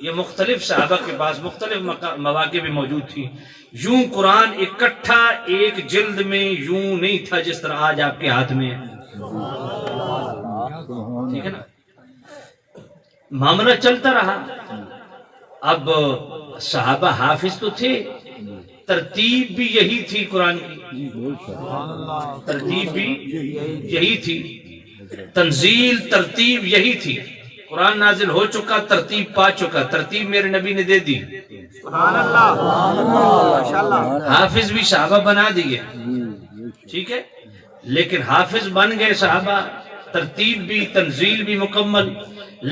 یہ مختلف صحابہ کے پاس مختلف مواقع میں موجود تھی. یوں قرآن اکٹھا ایک جلد میں یوں نہیں تھا جس طرح آج آپ کے ہاتھ میں ہے. ٹھیک ہے نا. معاملہ چلتا رہا. اب صحابہ حافظ تو تھے، ترتیب بھی یہی تھی قرآن کی، ترتیب بھی یہی تھی، تنزیل ترتیب یہی تھی. قرآن نازل ہو چکا، ترتیب پا چکا، ترتیب میرے نبی نے دے دی. حافظ بھی صحابہ بنا دیے، ٹھیک ہے، لیکن حافظ بن گئے صحابہ، ترتیب بھی تنزیل بھی مکمل.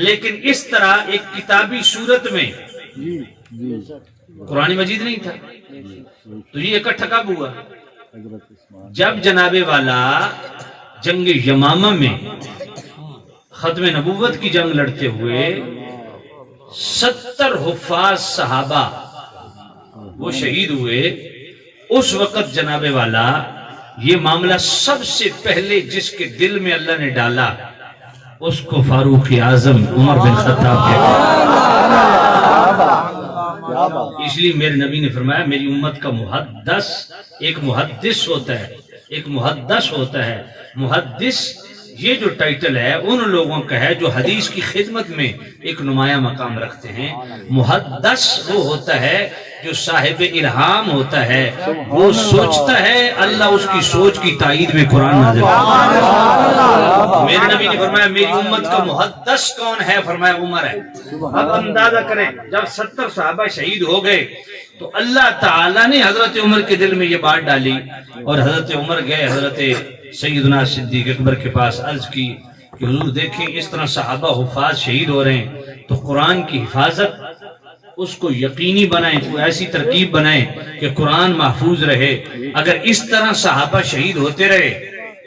لیکن اس طرح ایک کتابی صورت میں قرآن مجید نہیں تھا. تو یہ اکٹھا کب ہوا؟ جب جناب والا جنگ یمامہ میں ختم نبوت کی جنگ لڑتے ہوئے 70 حفاظ صحابہ وہ شہید ہوئے. اس وقت جناب والا یہ معاملہ سب سے پہلے جس کے دل میں اللہ نے ڈالا اس کو فاروق اعظم عمر بن خطاب اس لیے میرے نبی نے فرمایا میری امت کا محدث ایک محدث ہوتا ہے، ایک محدث ہوتا ہے. محدث یہ جو ٹائٹل ہے ان لوگوں کا ہے جو حدیث کی خدمت میں ایک نمایاں مقام رکھتے ہیں. محدث وہ ہوتا ہے جو صاحب الہام ہوتا ہے، وہ سوچتا ہے اللہ اس کی سوچ کی تائید میں قرآن نازل کرتا. میرے نبی نے فرمایا میری امت کا محدث کون ہے؟ فرمایا عمر ہے. اب اندازہ کریں جب 70 صحابہ شہید ہو گئے تو اللہ تعالیٰ نے حضرت عمر کے دل میں یہ بات ڈالی اور حضرت عمر گئے حضرت سیدنا صدیق اکبر کے پاس، عرض کی کہ حضور دیکھیں اس طرح صحابہ حفاظ شہید ہو رہے ہیں تو قرآن کی حفاظت اس کو یقینی بنائیں، کوئی ایسی ترکیب بنائیں کہ قرآن محفوظ رہے. اگر اس طرح صحابہ شہید ہوتے رہے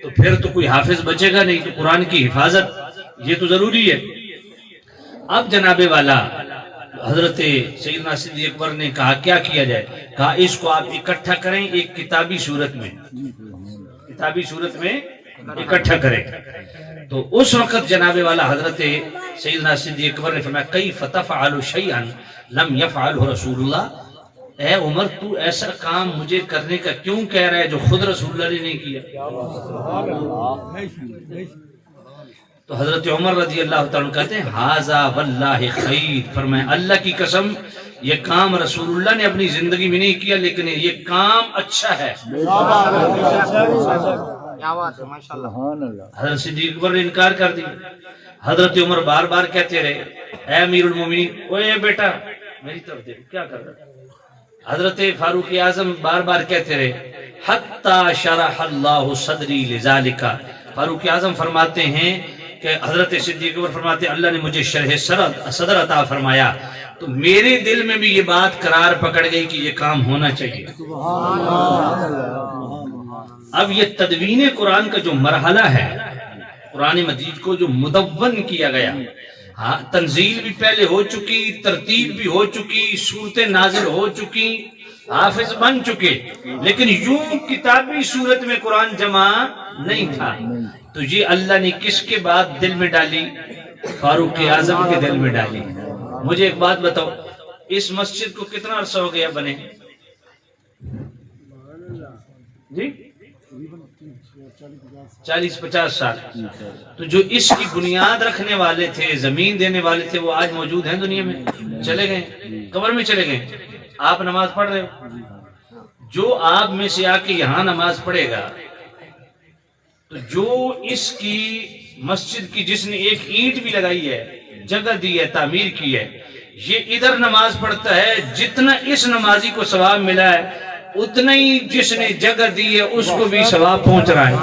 تو پھر تو کوئی حافظ بچے گا نہیں. تو قرآن کی حفاظت یہ تو ضروری ہے. اب جناب والا حضرت سیدنا صدیق اکبر نے کہا کیا کیا جائے؟ کہا اس کو آپ اکٹھا کریں ایک کتابی صورت میں، کتابی صورت میں اکٹھا کریں. تو اس وقت جناب والا حضرت سیدنا صدیق اکبر نے فرمایا کیف تفعل شیئا لم یفعلہ رسول اللہ. اے عمر تو ایسا کام مجھے کرنے کا کیوں کہہ رہا ہے جو خود رسول اللہ نے نہیں کیا؟ تو حضرت عمر رضی اللہ تعالیٰ کہتے ہیں ھذا واللہ خیر. فرمایا اللہ کی قسم یہ کام رسول اللہ نے اپنی زندگی میں نہیں کیا لیکن یہ کام اچھا ہے. حضرت صدیق اکبر نے انکار کر دیا. حضرت عمر بار بار کہتے رہے اے امیر المومنین، اوے بیٹا میری طرف دیکھو کیا کر رہا ہے. حضرت فاروق اعظم بار بار کہتے رہے حتی شرح اللہ صدری لذالک. فاروق اعظم فرماتے ہیں کہ حضرت صدیق اکبر فرماتے ہیں اللہ نے مجھے شرح صدر عطا فرمایا تو میرے دل میں بھی یہ بات قرار پکڑ گئی کہ یہ کام ہونا چاہیے. اب یہ تدوین قرآن کا جو مرحلہ ہے، قرآن مجید کو جو مدون کیا گیا، ہاں تنزیل بھی پہلے ہو چکی، ترتیب بھی ہو چکی، صورتیں نازل ہو چکی، حافظ بن چکے، لیکن یوں کتابی صورت میں قرآن جمع نہیں تھا. تو یہ اللہ نے کس کے بعد دل میں ڈالی؟ فاروق اعظم کے دل میں ڈالی. مجھے ایک بات بتاؤ، اس مسجد کو کتنا عرصہ ہو گیا بنے؟ جی 40-50 سال. تو جو اس کی بنیاد رکھنے والے تھے، زمین دینے والے تھے، وہ آج موجود ہیں دنیا میں؟ چلے گئے، قبر میں چلے گئے. آپ نماز پڑھ رہے ہو، جو آپ میں سے آ کے یہاں نماز پڑھے گا تو جو اس کی مسجد کی جس نے ایک اینٹ بھی لگائی ہے، جگہ دی ہے، تعمیر کی ہے، یہ ادھر نماز پڑھتا ہے، جتنا اس نمازی کو ثواب ملا ہے اتنا ہی جس نے جگہ دی ہے اس کو بھی ثواب پہنچ رہا ہے.